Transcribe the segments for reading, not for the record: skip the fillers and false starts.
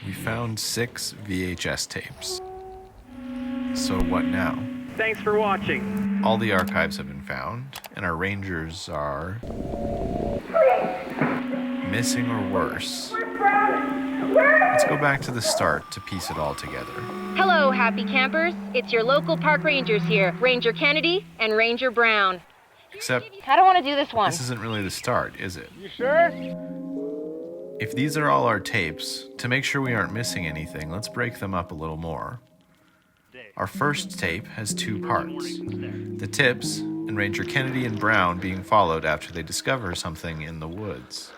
We found 6 VHS tapes. So what now? Thanks for watching. All the archives have been found, and our rangers are missing or worse. Let's go back to the start to piece it all together. Hello, happy campers. It's your local park rangers here, Ranger Kennedy and Ranger Brown. Except, I don't want to do this one. this isn't really the start, is it? You sure? If these are all our tapes, to make sure we aren't missing anything, let's break them up a little more. Our first tape has 2 parts. The tips, and Ranger Kennedy and Brown being followed after they discover something in the woods.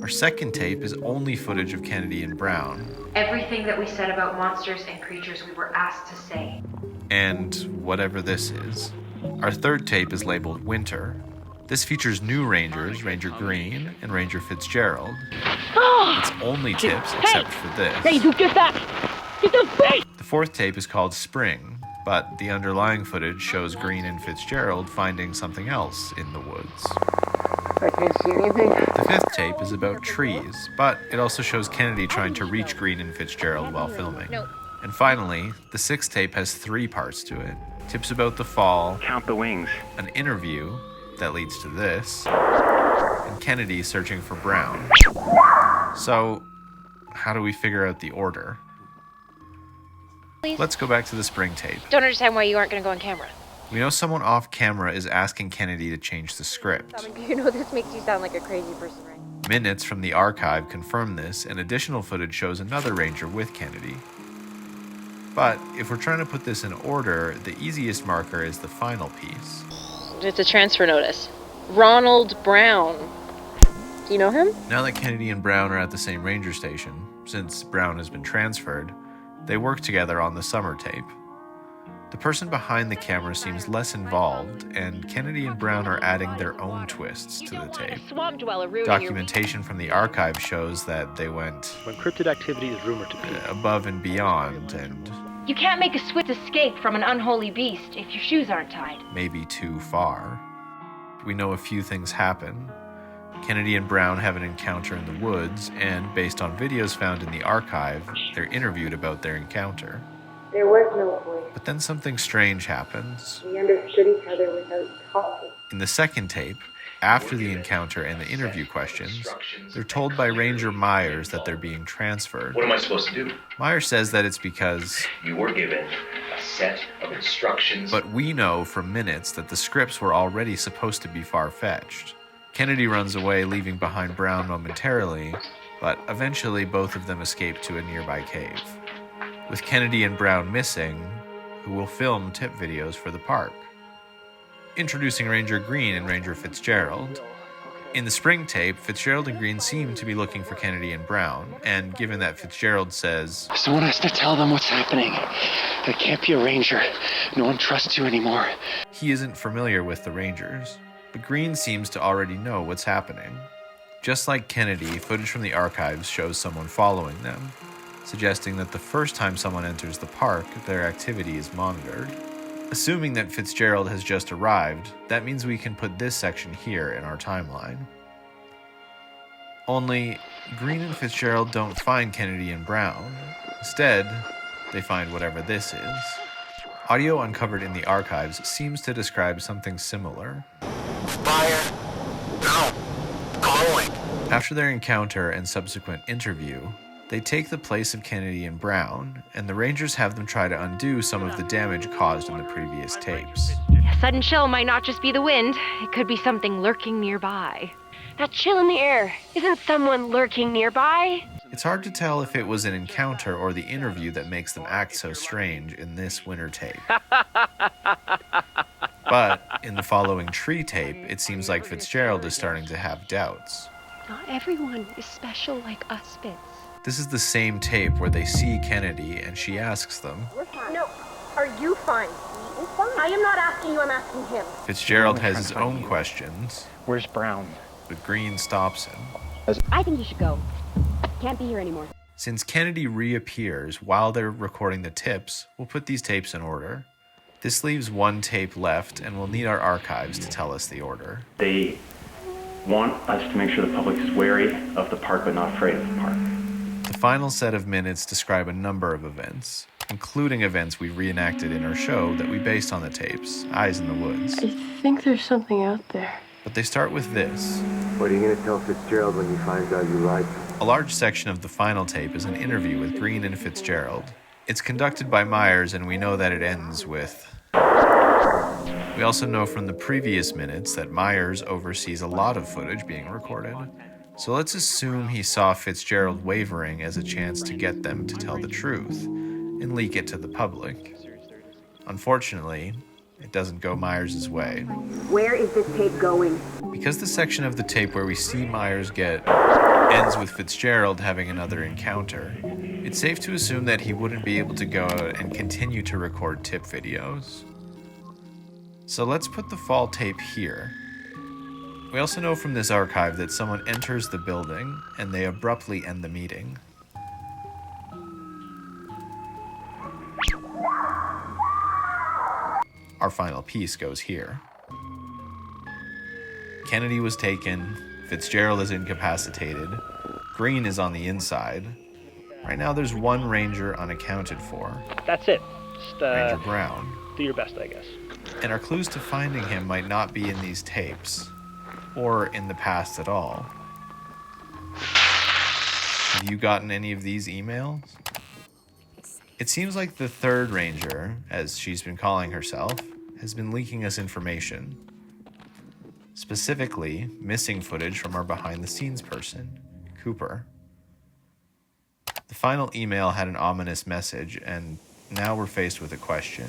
Our second tape is only footage of Kennedy and Brown. Everything that we said about monsters and creatures we were asked to say. And whatever this is. Our third tape is labeled Winter. This features new rangers, Ranger Green and Ranger Fitzgerald. It's only tips except for this. Hey, you get that! Get the face! The fourth tape is called Spring, but the underlying footage shows Green and Fitzgerald finding something else in the woods. I can't see anything. The fifth tape is about trees, but it also shows Kennedy trying to reach Green and Fitzgerald while filming. No. And finally, the sixth tape has 3 parts to it. Tips about the fall, Count the wings. an interview that leads to this, and Kennedy searching for Brown. So, how do we figure out the order? Please. Let's go back to the Spring tape. Don't understand why you aren't going to go on camera. We know someone off camera is asking Kennedy to change the script. You know this makes you sound like a crazy person, right? Minutes from the archive confirm this, and additional footage shows another ranger with Kennedy. But if we're trying to put this in order, the easiest marker is the final piece. It's a transfer notice. Ronald Brown. Do you know him? Now that Kennedy and Brown are at the same ranger station, since Brown has been transferred, they work together on the summer tape. The person behind the camera seems less involved, and Kennedy and Brown are adding their own twists to the tape. Swamp dweller ruining Documentation from the archive shows that they went When cryptid activity is rumored to peak. above and beyond, and You can't make a swift escape from an unholy beast if your shoes aren't tied. maybe too far. We know a few things happen. Kennedy and Brown have an encounter in the woods, and based on videos found in the archive, they're interviewed about their encounter. There was no voice. But then something strange happens. We understood each other without talking. In the second tape, after the encounter and the interview questions, they're told by Ranger Myers that they're being transferred. What am I supposed to do? Myers says that it's because, You were given a set of instructions. but we know from minutes that the scripts were already supposed to be far-fetched. Kennedy runs away, leaving behind Brown momentarily, but eventually both of them escape to a nearby cave. With Kennedy and Brown missing, who will film tip videos for the park. Introducing Ranger Green and Ranger Fitzgerald. In the spring tape, Fitzgerald and Green seem to be looking for Kennedy and Brown, and given that Fitzgerald says, Someone has to tell them what's happening. There can't be a ranger. No one trusts you anymore. he isn't familiar with the Rangers, but Green seems to already know what's happening. Just like Kennedy, footage from the archives shows someone following them, suggesting that the first time someone enters the park, their activity is monitored. Assuming that Fitzgerald has just arrived, that means we can put this section here in our timeline. Only, Green and Fitzgerald don't find Kennedy and Brown. Instead, they find whatever this is. Audio uncovered in the archives seems to describe something similar. Fire. No. Glowing. After their encounter and subsequent interview, they take the place of Kennedy and Brown, and the Rangers have them try to undo some of the damage caused in the previous tapes. A sudden chill might not just be the wind. It could be something lurking nearby. That chill in the air. Isn't someone lurking nearby? It's hard to tell if it was an encounter or the interview that makes them act so strange in this winter tape. But in the following tree tape, it seems like Fitzgerald is starting to have doubts. Not everyone is special like us, Fitz. This is the same tape where they see Kennedy and she asks them. No, are you fine? I am not asking you, I'm asking him. Fitzgerald has his own questions, Where's Brown? but Green stops him. I think you should go. Can't be here anymore. Since Kennedy reappears while they're recording the tips, we'll put these tapes in order. This leaves one tape left, and we'll need our archives to tell us the order. They want us to make sure the public is wary of the park but not afraid of the park. The final set of minutes describe a number of events, including events we reenacted in our show that we based on the tapes, Eyes in the Woods. I think there's something out there. But they start with this. What are you going to tell Fitzgerald when he finds out you lied? A large section of the final tape is an interview with Green and Fitzgerald. It's conducted by Myers, and we know that it ends with... We also know from the previous minutes that Myers oversees a lot of footage being recorded. So let's assume he saw Fitzgerald wavering as a chance to get them to tell the truth and leak it to the public. Unfortunately, it doesn't go Myers' way. Where is this tape going? Because the section of the tape where we see Myers ends with Fitzgerald having another encounter, it's safe to assume that he wouldn't be able to go out and continue to record tip videos. So let's put the fall tape here. We also know from this archive that someone enters the building and they abruptly end the meeting. Our final piece goes here. Kennedy was taken, Fitzgerald is incapacitated, Green is on the inside. Right now there's one ranger unaccounted for. That's it. Just, Ranger Brown. do your best, I guess. And our clues to finding him might not be in these tapes, or in the past at all. Have you gotten any of these emails? It seems like the third ranger, as she's been calling herself, has been leaking us information. Specifically, missing footage from our behind-the-scenes person, Cooper. The final email had an ominous message, and now we're faced with a question.